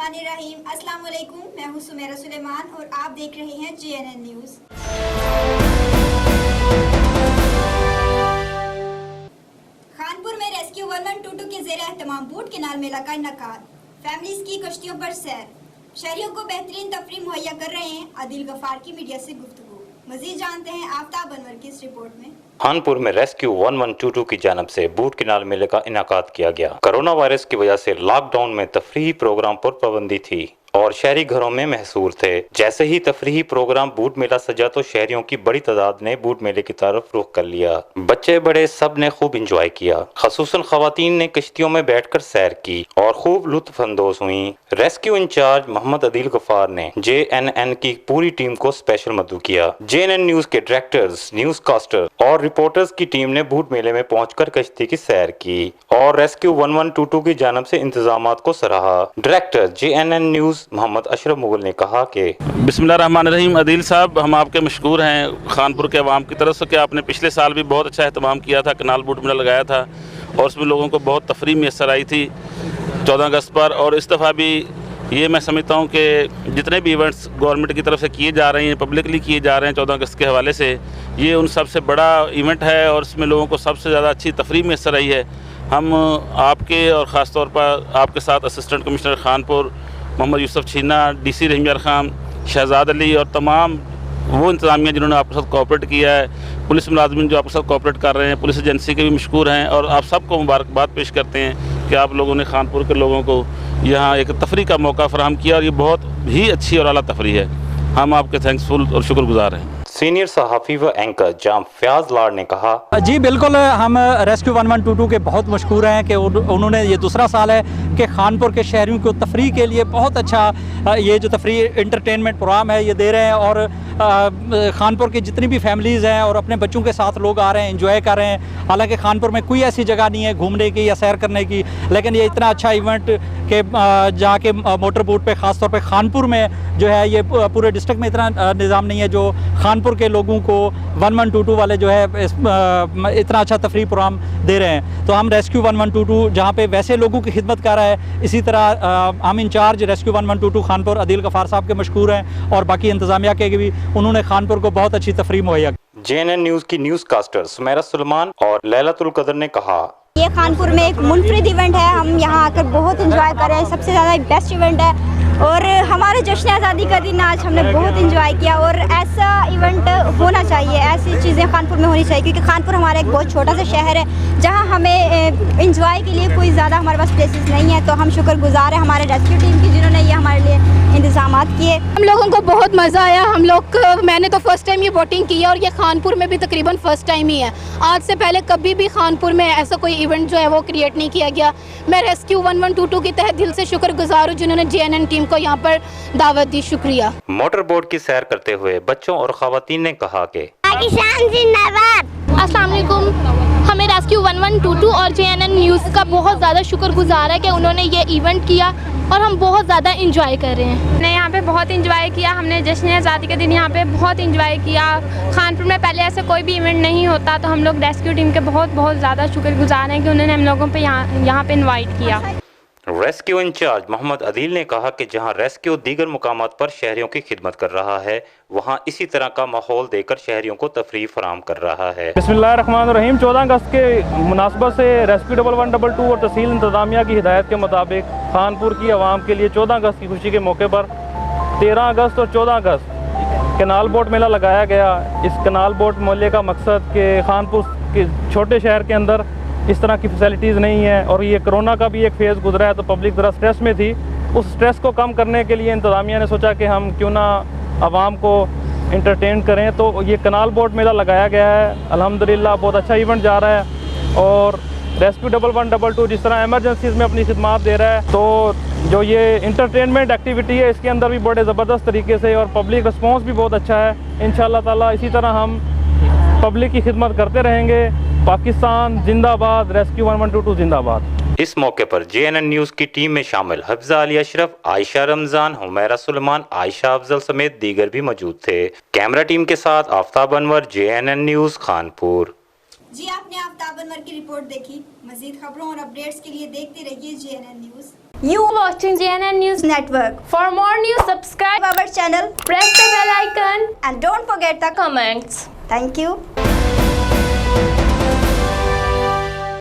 बिस्मिल्लाहिर्रहमानिर्रहीम। अस्सलाम वालेकुम, मैं हूं सुमेरा सुलेमान और आप देख रहे हैं JNN न्यूज़। खानपुर में रेस्क्यू 1122 के ज़ेर एहतमाम बूट केनाल मेला का इनकाद। फैमिलीज की कश्तियों पर सैर, शहरियों को बेहतरीन तफरीह मुहैया कर रहे हैं आदिल गफार की मीडिया से गुफ्तगू। मजीद जानते हैं आफ्ताब अनवर की इस रिपोर्ट में। खानपुर में रेस्क्यू 1122 की जानिब से बूट केनाल मेले का इनाकाद किया गया। कोरोना वायरस की वजह से लॉकडाउन में तफरीही प्रोग्राम पर पाबंदी थी और शहरी घरों में महसूर थे। जैसे ही तफरीही प्रोग्राम बूट मेला सजा तो शहरियों की बड़ी तादाद ने बूट मेले की तरफ रुख कर लिया। बच्चे बड़े सब ने खूब इंजॉय किया। खसूसन खवातीन ने कश्तियों में बैठकर सैर की और खूब लुत्फ अंदोज हुई। रेस्क्यू इंचार्ज मोहम्मद अदील गफार ने JNN की पूरी टीम को स्पेशल मददू किया। JNN न्यूज के डायरेक्टर्स, न्यूज कास्टर और रिपोर्टर्स की टीम ने बूट मेले में पहुंचकर कश्ती की सैर की और रेस्क्यू 1122 की जानिब से इंतजामात को सराहा। Director JNN news Mohammad Ashraf Mughal ने कहा कि बिस्मिल्लाहिर्रहमानिर्रहीम। अदील साहब, हम आपके मशकूर हैं खानपुर के अवाम की तरफ से कि आपने पिछले साल भी बहुत अच्छा एहतमाम किया था, कनाल बूट मेला लगाया था और उसमें लोगों को बहुत तफरीह मैसर आई थी 14 अगस्त पर। और इस दफ़ा भी ये मैं समझता हूँ कि जितने भी इवेंट्स गवर्नमेंट की तरफ से किए जा रहे हैं, पब्लिकली किए जा रहे हैं 14 अगस्त के हवाले से, ये उन सबसे बड़ा इवेंट है और इसमें लोगों को सबसे ज़्यादा अच्छी तफरीह मैसर आई है। हम आपके और ख़ास तौर पर आपके साथ असिस्टेंट कमिश्नर खानपुर मोहम्मद यूसुफ छीना, DC रहीम खान, शहजाद अली और तमाम वो इंतज़ामिया जिन्होंने आपके साथ कोऑपरेट किया है, पुलिस मुलाजमिन जो आपके साथ कोऑपरेट कर रहे हैं, पुलिस एजेंसी के भी मशकूर हैं और आप सबको मुबारकबाद पेश करते हैं कि आप लोगों ने खानपुर के लोगों को यहाँ एक तफरीह का मौका फराहम किया और ये बहुत ही अच्छी और आला तफरीह है। हम आपके थैंक्सफुल और शुक्रगुजार हैं। सीनियर सहाफ़ी व एंकर जाम फयाज लाड़ ने कहा, जी बिल्कुल, हम रेस्क्यू 1122 के बहुत मशहूर हैं कि उन्होंने ये दूसरा साल है कि खानपुर के शहरियों को तफरीह के लिए बहुत अच्छा ये जो तफरीह इंटरटेनमेंट प्रोग्राम है ये दे रहे हैं और खानपुर की जितनी भी फैमिलीज़ हैं और अपने बच्चों के साथ लोग आ रहे हैं, इंजॉय कर रहे हैं। हालांकि खानपुर में कोई ऐसी जगह नहीं है घूमने की या सैर करने की, लेकिन ये इतना अच्छा इवेंट कि जहाँ के मोटर बोट पे ख़ास तौर पे खानपुर में जो है, ये पूरे डिस्ट्रिक्ट में इतना निज़ाम नहीं है जो खानपुर के लोगों को 1122 वाले जो है इतना अच्छा तफरीह प्रोग्राम दे रहे हैं। तो हम रेस्क्यू 1122 जहाँ पे वैसे लोगों की खिदमत कर रहा है, इसी तरह हम इंचार्ज रेस्क्यू 1122 खानपुर अदील गफार साहब के मशकूर हैं और बाकी इंतजामिया के भी, उन्होंने खानपुर को बहुत अच्छी तफरीह मुहैया। JNN न्यूज की न्यूज कास्टर सुमेरा सुलेमान और लैलातुल कदर ने कहा, ये खानपुर में एक मुनफरिद इवेंट है, हम यहाँ आकर बहुत इंजॉय कर रहे हैं, सबसे ज़्यादा बेस्ट इवेंट है और हमारे जश्न आज़ादी का दिन आज हमने बहुत इंजॉय किया और ऐसा इवेंट होना चाहिए, ऐसी चीज़ें खानपुर में होनी चाहिए क्योंकि खानपुर हमारा एक बहुत छोटा सा शहर है जहाँ हमें इंजॉय के लिए कोई ज़्यादा हमारे पास प्लेसेस नहीं है। तो हम शुक्रगुजार हैं हमारे रेस्क्यू टीम की जिन्होंने ये हमारे लिए इंतजाम किए। हम लोगों को बहुत मज़ा आया। मैंने तो फर्स्ट टाइम ये बोटिंग की है और ये खानपुर में भी तकरीबन फ़र्स्ट टाइम ही है। आज से पहले कभी भी खानपुर में ऐसा कोई इवेंट जो है वो क्रिएट नहीं किया गया। मैं रेस्क्यू 1122 की तहे दिल से शुक्रगुजार हूँ जिन्होंने JNN टीम को यहाँ पर दावत दी। शुक्रिया। मोटर बोट की सैर करते हुए बच्चों और खवातीन ने कहा कि अस्सलाम वालेकुम। हमें रेस्क्यू 1122 और JNN न्यूज़ का बहुत ज़्यादा शुक्रगुजार है कि उन्होंने ये इवेंट किया और हम बहुत ज़्यादा इंजॉय कर रहे हैं। हमने यहाँ पे बहुत इंजॉय किया, हमने जश्न आज़ादी के दिन यहाँ पे बहुत इंजॉय किया। खानपुर में पहले ऐसा कोई भी इवेंट नहीं होता तो हम लोग रेस्क्यू टीम के बहुत ज़्यादा शुक्रगुजार हैं कि उन्होंने हम लोगों पे यहाँ पे इन्वाइट किया। रेस्क्यू इंचार्ज मोहम्मद अदील ने कहा कि जहां रेस्क्यू दीगर मुकामात पर शहरियों की खिदमत कर रहा है, वहां इसी तरह का माहौल देकर शहरियों को तफरीह फराहम कर रहा है। बिस्मिल्लाहिर्रहमानिर्रहीम। 14 अगस्त के मुनासबत से रेस्क्यू 1122 और तहसील इंतजामिया की हिदायत के मुताबिक खानपुर की आवाम के लिए 14 अगस्त की खुशी के मौके पर 13 अगस्त और 14 अगस्त कनाल बोट मेला लगाया गया। इस कनाल बोट मेले का मकसद कि खानपुर के छोटे शहर के अंदर इस तरह की फैसिलिटीज़ नहीं है और ये कोरोना का भी एक फेज़ गुजरा है तो पब्लिक ज़रा स्ट्रेस में थी। उस स्ट्रेस को कम करने के लिए इंतज़ामिया ने सोचा कि हम क्यों ना आवाम को इंटरटेन करें, तो ये कनाल बोट मेला लगाया गया है। अल्हम्दुलिल्लाह बहुत अच्छा इवेंट जा रहा है और रेस्क्यू 1122 जिस तरह एमरजेंसीज़ में अपनी खिदमत दे रहा है, तो जो ये इंटरटेनमेंट एक्टिविटी है इसके अंदर भी बड़े ज़बरदस्त तरीके से और पब्लिक रिस्पॉन्स भी बहुत अच्छा है। इंशाअल्लाह ताला इसी तरह हम पब्लिक की खिदमत करते रहेंगे। पाकिस्तान जिंदाबाद, रेस्क्यू 1122 जिंदाबाद। इस मौके पर JNN न्यूज की टीम में शामिल हफ्जा अली अशरफ, आयशा रमजान, हुमैरा सुलेमान, आयशा अफजल समेत दीगर भी मौजूद थे। कैमरा टीम के साथ आफ्ताब अनवर, JNN न्यूज खानपुर। जी आपने आफ्ताब अनवर की रिपोर्ट देखी। मजीद खबरों और अपडेट्स के लिए देखते रहिए JNN news. You watching JNN News Network. For more news, subscribe Our channel press the bell icon and don't forget the comments. Thank you.